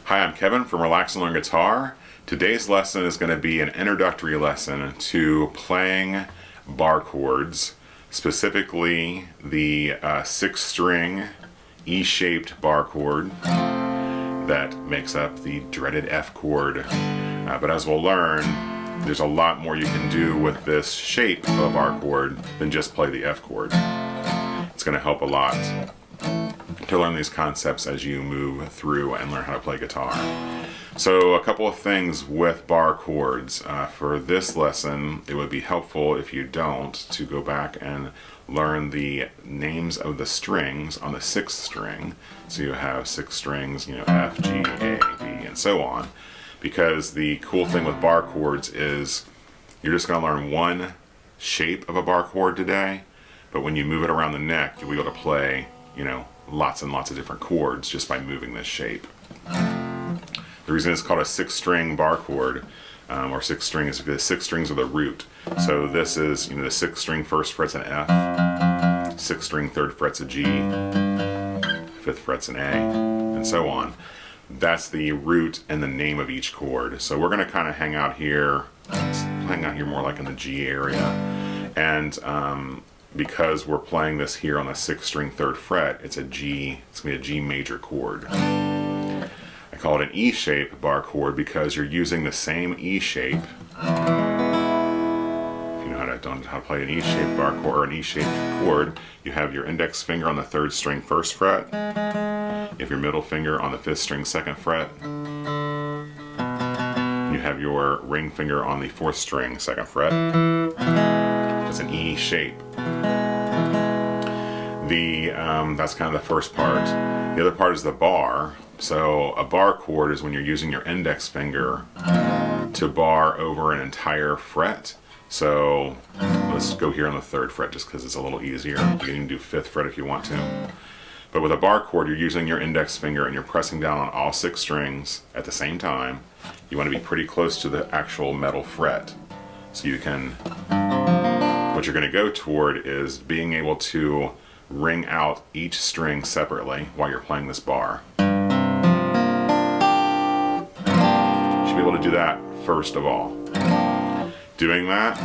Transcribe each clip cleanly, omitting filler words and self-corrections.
Hi, I'm Kevin from Relax and Learn Guitar. Today's lesson is going to be an introductory lesson to playing bar chords, specifically the 6-string E-shaped bar chord that makes up the dreaded F chord. But as we'll learn, there's a lot more you can do with this shape of a bar chord than just play the F chord. It's going to help a lot to learn these concepts as you move through and learn how to play guitar. So a couple of things with bar chords. For this lesson, it would be helpful if you don't to go back and learn the names of the strings on the 6th string. So you have 6 strings, F, G, A, B, and so on. Because the cool thing with bar chords is you're just going to learn one shape of a bar chord today, but when you move it around the neck, you'll be able to play, lots and lots of different chords just by moving this shape. The reason it's called a 6-string bar chord, or 6 string, is because 6 strings are the root. So this is, the 6th string 1st fret's an F, 6th string 3rd fret's a G, 5th fret's an A, and so on. That's the root and the name of each chord. So we're going to kind of hang out here more like in the G area, and because we're playing this here on the 6th string 3rd fret, it's going to be a G major chord. I call it an E-shape bar chord because you're using the same E shape. If you know how to play an E-shaped bar chord or an E-shaped chord, you have your index finger on the 3rd string 1st fret, you have your middle finger on the 5th string 2nd fret, you have your ring finger on the 4th string 2nd fret. It's an E shape. That's kind of the first part. The other part is the bar. So a bar chord is when you're using your index finger to bar over an entire fret. So let's go here on the 3rd fret just because it's a little easier. You can do 5th fret if you want to. But with a bar chord, you're using your index finger and you're pressing down on all 6 strings at the same time. You want to be pretty close to the actual metal fret. So you can, what you're going to go toward is being able to ring out each string separately while you're playing this bar. You should be able to do that first of all. Doing that,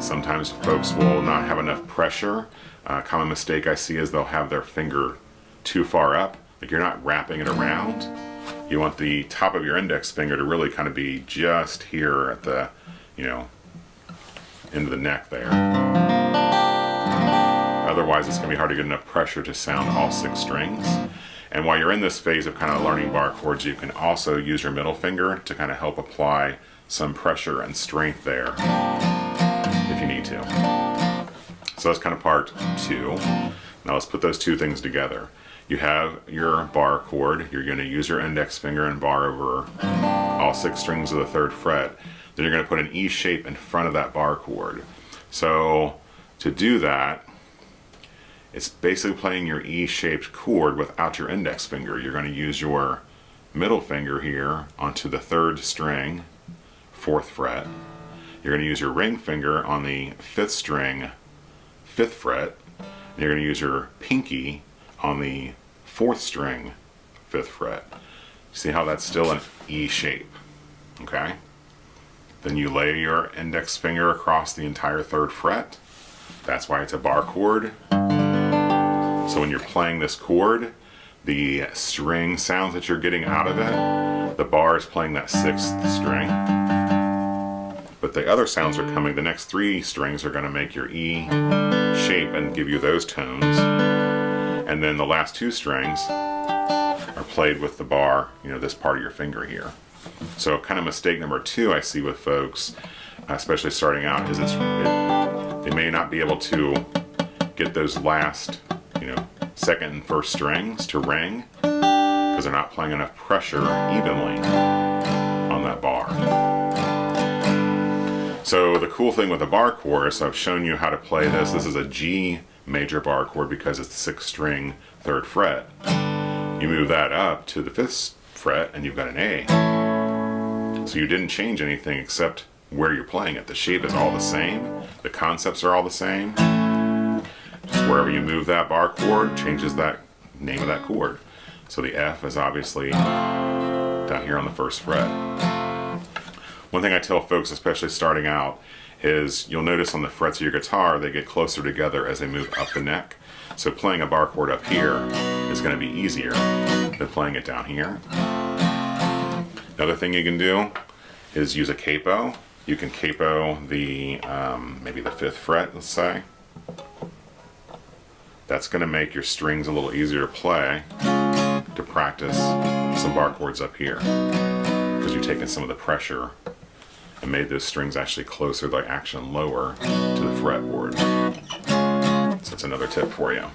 sometimes folks will not have enough pressure. A common mistake I see is they'll have their finger too far up, like you're not wrapping it around. You want the top of your index finger to really kind of be just here at the, into the neck there. Otherwise, it's going to be hard to get enough pressure to sound all 6 strings. And while you're in this phase of kind of learning bar chords, you can also use your middle finger to kind of help apply some pressure and strength there if you need to. So that's kind of part 2. Now let's put those two things together. You have your bar chord. You're going to use your index finger and bar over all 6 strings of the 3rd fret. Then you're going to put an E shape in front of that bar chord. So to do that, it's basically playing your E-shaped chord without your index finger. You're going to use your middle finger here onto the 3rd string, 4th fret. You're going to use your ring finger on the 5th string, 5th fret. And you're going to use your pinky on the 4th string, 5th fret. See how that's still an E shape, okay? Then you lay your index finger across the entire 3rd fret. That's why it's a bar chord. So when you're playing this chord, the string sounds that you're getting out of it, the bar is playing that 6th string. But the other sounds are coming, the next 3 strings are going to make your E shape and give you those tones. And then the last 2 strings are played with the bar, this part of your finger here. So kind of mistake number 2 I see with folks, especially starting out, is they may not be able to get those last, 2nd and 1st strings to ring because they're not playing enough pressure evenly on that bar. So the cool thing with a bar chord, so I've shown you how to play this. This is a G major bar chord because it's the 6th string 3rd fret. You move that up to the 5th fret and you've got an A. So you didn't change anything except where you're playing it. The shape is all the same. The concepts are all the same. Just wherever you move that bar chord changes that name of that chord. So the F is obviously down here on the first fret. One thing I tell folks, especially starting out, is you'll notice on the frets of your guitar they get closer together as they move up the neck. So playing a bar chord up here is going to be easier than playing it down here. Another thing you can do is use a capo. You can capo the maybe the 5th fret, let's say. That's going to make your strings a little easier to play, to practice some bar chords up here, because you've taken some of the pressure and made those strings actually closer by action lower to the fretboard. So that's another tip for you.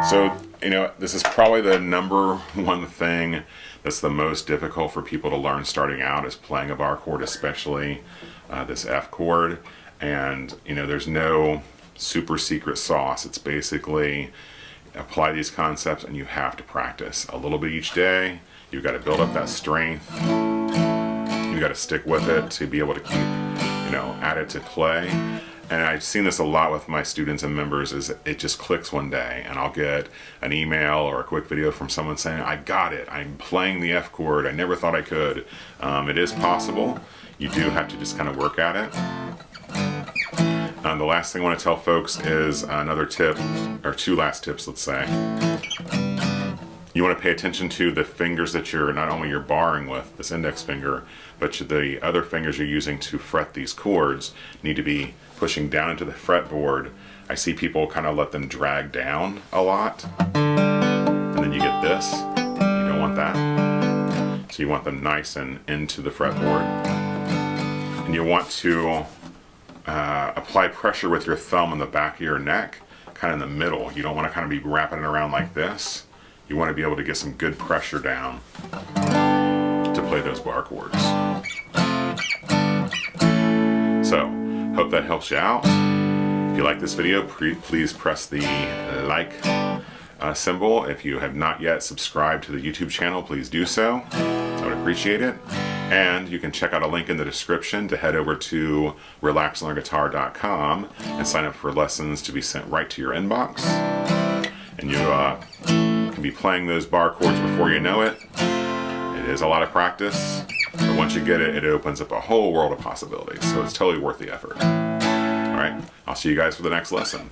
So, you know, this is probably the number one thing that's the most difficult for people to learn starting out, is playing a bar chord, especially this F chord. And, you know, there's no super secret sauce. It's basically apply these concepts and you have to practice a little bit each day. You've got to build up that strength. You got to stick with it to be able to keep, you know, at it to play. And I've seen this a lot with my students and members, is it just clicks one day and I'll get an email or a quick video from someone saying, I got it, I'm playing the F chord, I never thought I could. It is possible. You do have to just kind of work at it. The last thing I want to tell folks is another tip, or 2 last tips, let's say. You want to pay attention to the fingers that not only you're barring with, this index finger, but the other fingers you're using to fret these chords need to be pushing down into the fretboard. I see people kind of let them drag down a lot, and then you get this. You don't want that. So you want them nice and into the fretboard. And you want to apply pressure with your thumb on the back of your neck, kind of in the middle. You don't want to kind of be wrapping it around like this. You want to be able to get some good pressure down to play those bar chords. So, hope that helps you out. If you like this video, please press the like symbol. If you have not yet subscribed to the YouTube channel, please do so. I would appreciate it. And you can check out a link in the description to head over to relaxandlearnguitar.com and sign up for lessons to be sent right to your inbox. And you can be playing those bar chords before you know it. It is a lot of practice, but once you get it, it opens up a whole world of possibilities. So it's totally worth the effort. All right, I'll see you guys for the next lesson.